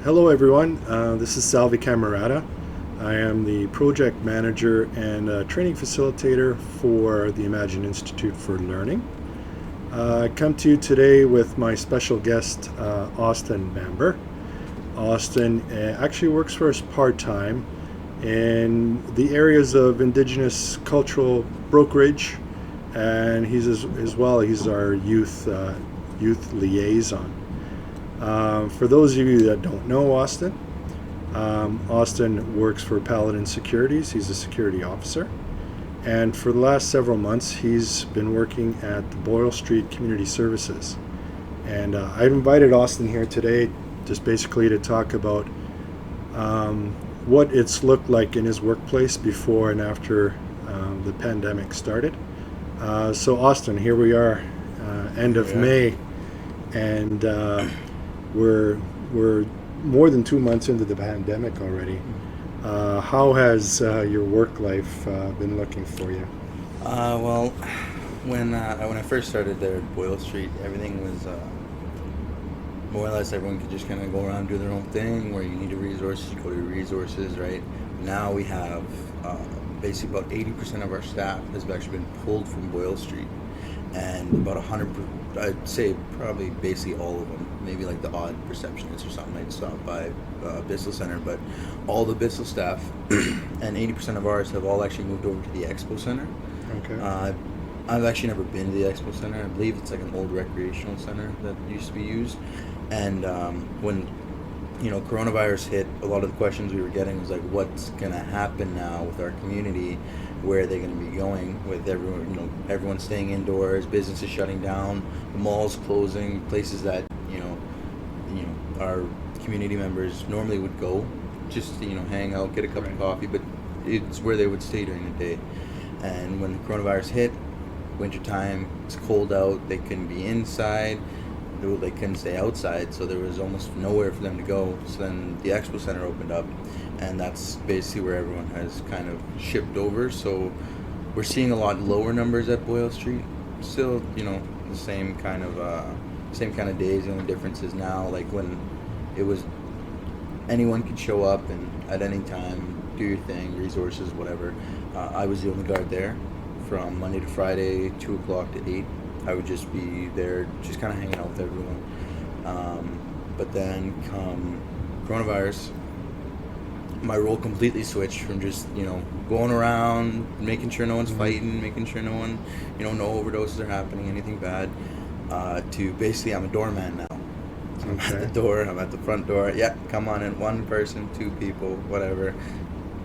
Hello, everyone. This is Salvi Camerata. I am the project manager and training facilitator for the Imagine Institute for Learning. I come to you today with my special guest, Austin Bamber. Austin actually works for us part-time in the areas of Indigenous cultural brokerage, and he's our youth liaison. For those of you that don't know Austin, Austin works for Paladin Securities. He's a security officer. And for the last several months, he's been working at the Boyle Street Community Services. And I've invited Austin here today just basically to talk about what it's looked like in his workplace before and after the pandemic started. So Austin, here we are, end of May, and we're more than 2 months into the pandemic already. How has your work life been looking for you? Well, when I first started there at Boyle Street, everything was more or less everyone could just kind of go around and do their own thing. Where you need a resource, you go to resources, right? Now we have basically about 80% of our staff has actually been pulled from Boyle Street, and about 100, I'd say probably basically all of them, maybe like the odd receptionist or something might stop by Bissell Center, but all the Bissell staff and 80% of ours have all actually moved over to the Expo Center. Okay. I've actually never been to the Expo Center. I believe it's like an old recreational center that used to be used, and when coronavirus hit, a lot of the questions we were getting was like, what's going to happen now with our community? Where are they going to be going with everyone? Everyone staying indoors, businesses shutting down, the malls closing, places that our community members normally would go, just to, hang out, get a cup of coffee, but it's where they would stay during the day. And when the coronavirus hit, wintertime, it's cold out, they couldn't be inside. They couldn't stay outside, so there was almost nowhere for them to go. So then the Expo Center opened up, and that's basically where everyone has kind of shipped over. So we're seeing a lot lower numbers at Boyle Street. Still, the same kind of days. The only difference is now, like when it was, anyone could show up and at any time do your thing, resources, whatever. I was the only guard there from Monday to Friday, 2 o'clock to 8. I would just be there, just kind of hanging out with everyone. But then come coronavirus, my role completely switched from just, going around, making sure no one's fighting, making sure no one, no overdoses are happening, anything bad, to basically I'm a doorman now. So I'm at the door, I'm at the front door. Yeah, come on in, one person, 2 people, whatever.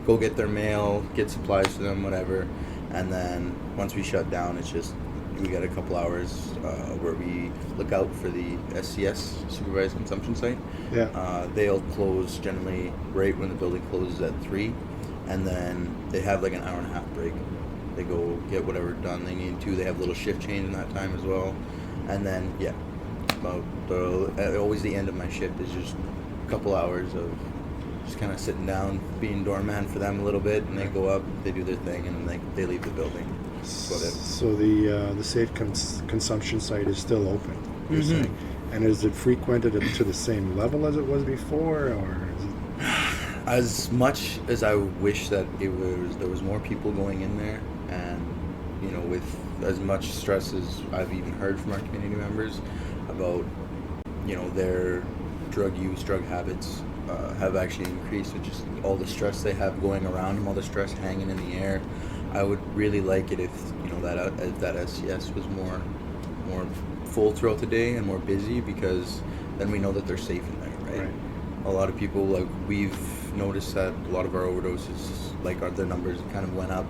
Go get their mail, get supplies for them, whatever. And then once we shut down, it's just, we got a couple hours where we look out for the SCS, Supervised Consumption Site. Yeah. They'll close generally right when the building closes at 3, and then they have like an hour and a half break. They go get whatever done they need to. They have a little shift change in that time as well. And then, always the end of my shift is just a couple hours of just kind of sitting down, being doorman for them a little bit, and they go up, they do their thing, and then they leave the building. So the safe consumption site is still open, you're saying? And is it frequented to the same level as it was before, or is it... As much as I wish that there was more people going in there, and with as much stress as I've even heard from our community members about their drug use, drug habits have actually increased with just all the stress they have going around them, all the stress hanging in the air. I would really like it if that SCS was more full throughout the day and more busy, because then we know that they're safe in there, right? A lot of people, like, we've noticed that a lot of our overdoses, like their numbers kind of went up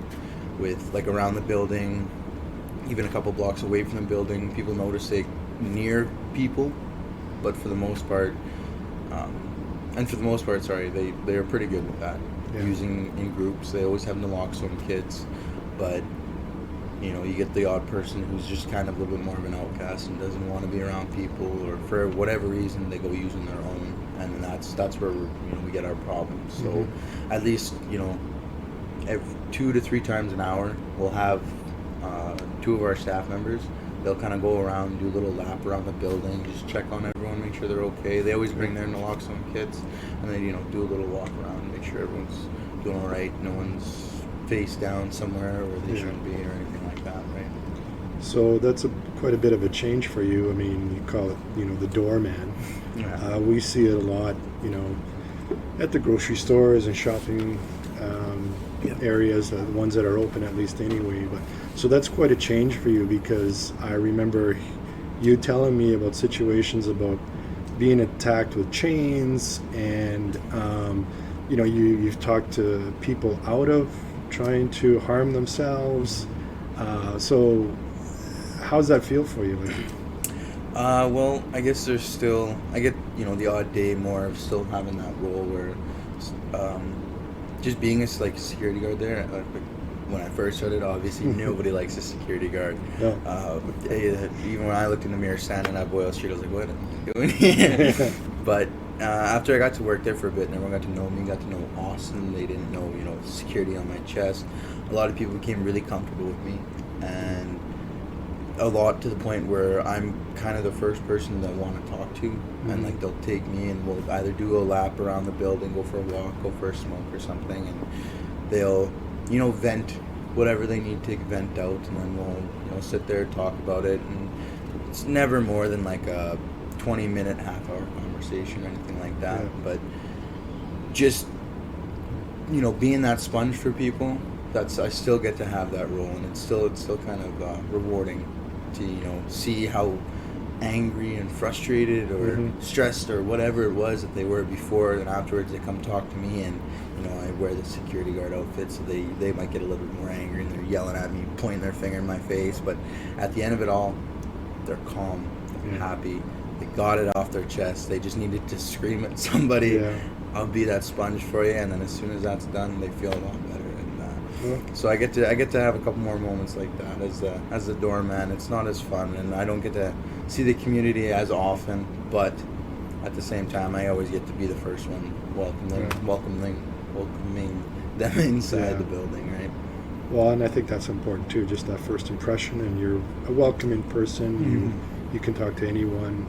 with, like, around the building, even a couple blocks away from the building. People notice they near people, but for the most part, they're pretty good with that. Yeah. Using in groups, they always have naloxone kits, but you get the odd person who's just kind of a little bit more of an outcast and doesn't want to be around people, or for whatever reason they go using their own, and that's where we get our problems. So at least every 2 to 3 times an hour we'll have 2 of our staff members they'll kind of go around, do a little lap around the building, just check on everyone, make sure they're okay. They always bring their naloxone kits, and then do a little walk around, make sure everyone's doing all right, no one's face down somewhere where they shouldn't be or anything like that, right? So that's quite a bit of a change for you. I mean, you call it, the doorman. Yeah. We see it a lot, at the grocery stores and shopping areas, the ones that are open at least anyway. But so that's quite a change for you, because I remember you telling me about situations about being attacked with chains, and you've talked to people out of trying to harm themselves. So how's that feel for you? Well, I guess there's still, I get, the odd day more of still having that role where, just being a security guard there, when I first started, obviously nobody likes a security guard. No. Even when I looked in the mirror standing at Boyle Street, I was like, what am I doing here? But after I got to work there for a bit and everyone got to know me, got to know Austin, they didn't know, security on my chest. A lot of people became really comfortable with me, and a lot to the point where I'm kind of the first person that want to talk to, and they'll take me and we'll either do a lap around the building, go for a walk, go for a smoke or something, and they'll vent whatever they need to vent out, and then we'll sit there, talk about it, and it's never more than like a 20-minute, half-hour conversation or anything like that. Yeah. But just being that sponge for people, I still get to have that role, and it's still kind of rewarding to see how angry and frustrated or stressed or whatever it was that they were before, and afterwards they come talk to me, and I wear the security guard outfit, so they might get a little bit more angry and they're yelling at me, pointing their finger in my face, but at the end of it all, they're calm, they're happy, they got it off their chest, they just needed to scream at somebody. Yeah. I'll be that sponge for you, and then as soon as that's done, they feel a lot better. So I get to have a couple more moments like that as the doorman. It's not as fun, and I don't get to see the community as often, but at the same time, I always get to be the first one welcoming them inside the building, right? Well, and I think that's important too, just that first impression, and you're a welcoming person. You can talk to anyone.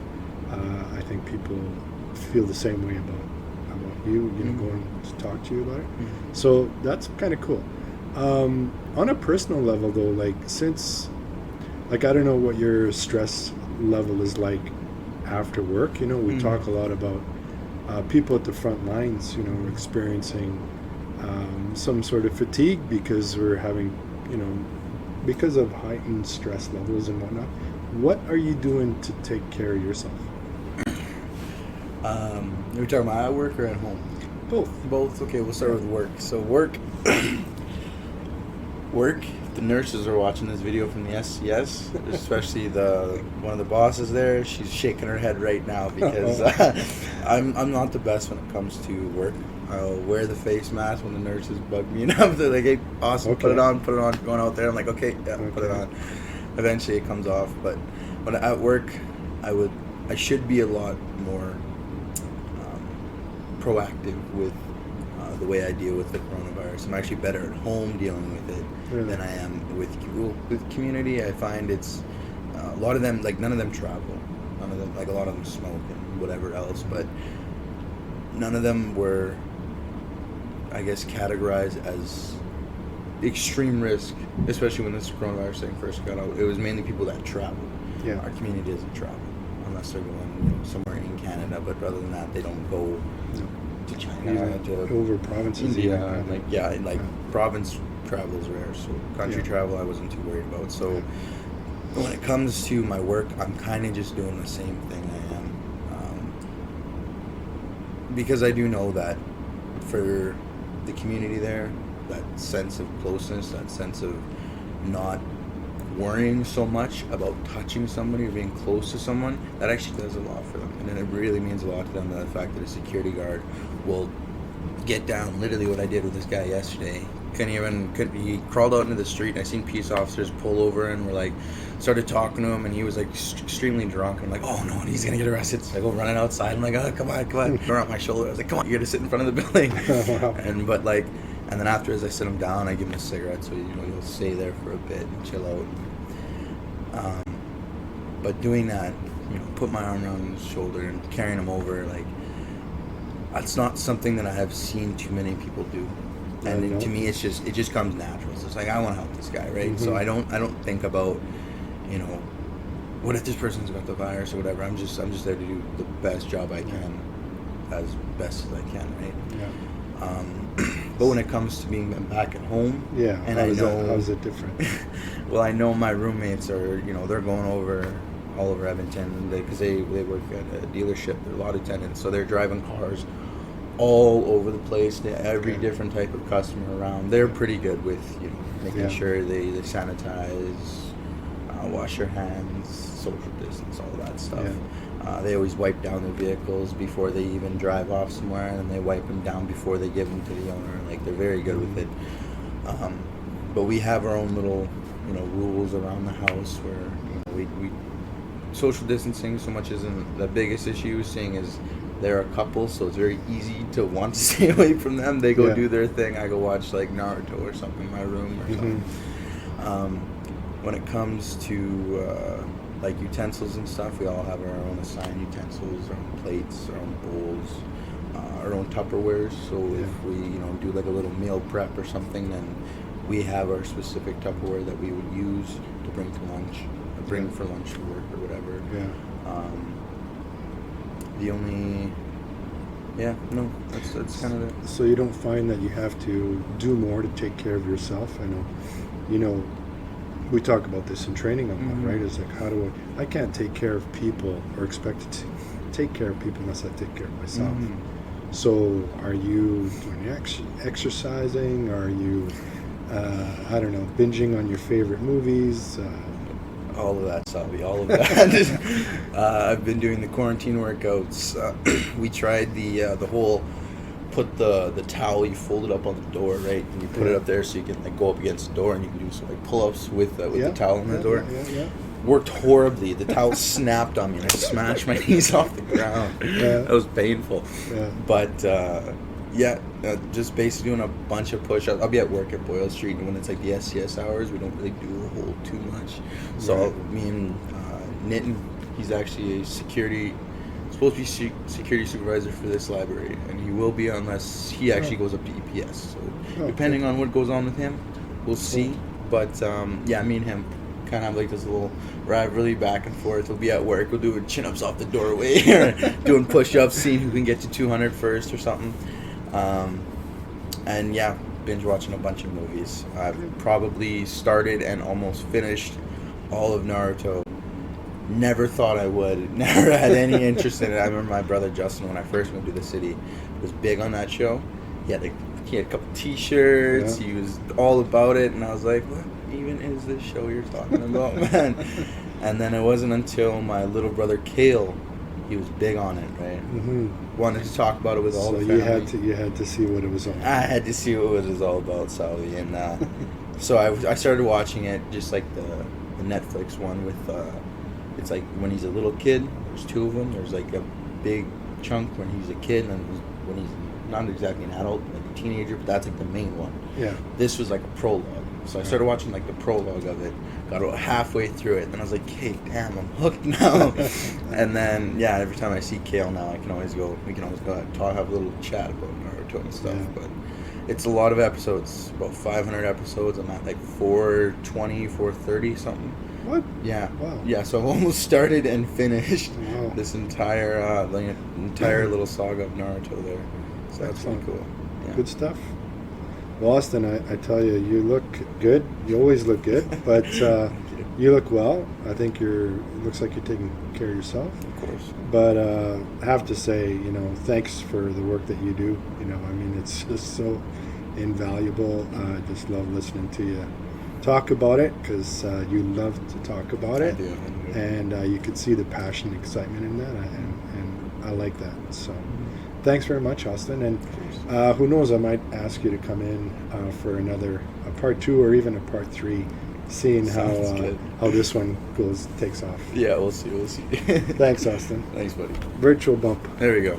I think people feel the same way about you, going to talk to you about it. So that's kind of cool. On a personal level though, since I don't know what your stress level is like after work, we talk a lot about people at the front lines, experiencing some sort of fatigue because we're having, because of heightened stress levels and whatnot. What are you doing to take care of yourself? Are we talking about at work or at home? Both. Okay, we'll start with work. So work, the nurses are watching this video from the SCS, especially one of the bosses there. She's shaking her head right now because I'm not the best when it comes to work. I'll wear the face mask when the nurses bug me enough. They're like, hey, awesome, put it on, going out there. I'm like, okay, put it on. Eventually it comes off, but when at work, I should be a lot more proactive with the way I deal with the coronavirus. I'm actually better at home dealing with it than I am with community. I find it's a lot of them, none of them travel. None of them, a lot of them smoke and whatever else, but none of them were, I guess, categorized as extreme risk, especially when this coronavirus thing first got out. It was mainly people that travel. Yeah. Our community doesn't travel unless they're going somewhere in Canada, but other than that, they don't go to China, to over provinces, India, province travel is rare. So country travel, I wasn't too worried about. So when it comes to my work, I'm kind of just doing the same thing I am, because I do know that for the community there, that sense of closeness, that sense of not worrying so much about touching somebody or being close to someone, that actually does a lot for them. And then it really means a lot to them, the fact that a security guard will get down, literally what I did with this guy yesterday. He crawled out into the street, and I seen peace officers pull over and were started talking to him, and he was extremely drunk. And I'm like, oh no, he's gonna get arrested. So I go running outside. I'm like, oh, come on. Around my shoulder. I was like, come on, you gotta sit in front of the building. And then after, as I sit him down, I give him a cigarette, so he'll stay there for a bit and chill out. But doing that, put my arm around his shoulder and carrying him over, like, that's not something that I have seen too many people do. And to me, it just comes natural. So it's like, I want to help this guy, right? Mm-hmm. So I don't think about, what if this person's got the virus or whatever. I'm just there to do the best job I can, as best as I can, right? Yeah. But when it comes to being back at home, and how's it different? Well, I know my roommates are, they're going all over Edmonton because they work at a dealership. They're lot attendants, so they're driving cars all over the place. They have every different type of customer around. They're pretty good with making sure they sanitize, wash your hands, social distance, all that stuff. They always wipe down their vehicles before they even drive off somewhere, and they wipe them down before they give them to the owner. Like, they're very good with it. But we have our own little rules around the house where we social distancing so much isn't the biggest issue. Seeing is they're a couple, so it's very easy to want to stay away from them. They go do their thing. I go watch like Naruto or something in my room or something. When it comes to like utensils and stuff, we all have our own assigned utensils, our own plates, our own bowls, our own Tupperwares. So if we do like a little meal prep or something, then we have our specific Tupperware that we would use to bring to lunch, or bring for lunch to work or whatever. That's kind of it. So you don't find that you have to do more to take care of yourself? I know, we talk about this in training a lot, right? It's like, how do I can't take care of people or expect to take care of people unless I take care of myself. So are you doing exercising? Are you, I don't know, binging on your favorite movies? All of that, Salvi, all of that. I've been doing the quarantine workouts. We tried the whole put the towel, you fold it up on the door, right, and you put it up there so you can like go up against the door, and you can do some like pull-ups with the towel on the door. Worked horribly. The towel snapped on me, and I smashed my knees off the ground. That was painful. But just basically doing a bunch of push-ups. I'll be at work at Boyle Street, and when it's like the SCS hours, we don't really do a whole too much. So me and Nitin, he's actually supposed to be security supervisor for this library, and he will be unless he actually goes up to EPS. So depending on what goes on with him, we'll see. But me and him kind of have like this little rivalry back and forth. We'll be at work, we'll do chin-ups off the doorway, or doing push-ups, seeing who can get to 200 first or something. Binge watching a bunch of movies. I've probably started and almost finished all of Naruto. Never thought I would. Never had any interest in it. I remember my brother Justin, when I first moved to the city, was big on that show. He had a couple T-shirts. He was all about it, and I was like, what even is this show you're talking about, man? And then it wasn't until my little brother Kale, he was big on it, right? Wanted to talk about it with all the family. So you had to see what it was all about. I had to see what it was all about, Salvi, and so I started watching it, just like the Netflix one with it's like when he's a little kid. There's two of them. There's like a big chunk when he's a kid, and then when he's not exactly an adult, like a teenager, but that's like the main one. This was like a prologue. So I started watching like the prologue of it, got about halfway through it, and I was like, hey, damn, I'm hooked now. And then, every time I see Kale now, we can always go have a little chat about Naruto and stuff. But it's a lot of episodes, about 500 episodes. I'm at like 420, 430 something. What? Yeah. Wow. Yeah, so I've almost started and finished this entire little saga of Naruto there. So that's really cool. Yeah. Good stuff. Well, Austin, I tell you, you look good. You always look good, but you look well. I think it looks like you're taking care of yourself. Of course. But I have to say, thanks for the work that you do. It's just so invaluable. I just love listening to you talk about it, because you love to talk about it. I do. And you can see the passion and excitement in that, and I like that. So thanks very much, Austin. And who knows, I might ask you to come in for a part 2 or even a part 3, seeing how this one takes off. Yeah, we'll see. Thanks, Austin. Thanks, buddy. Virtual bump. There we go.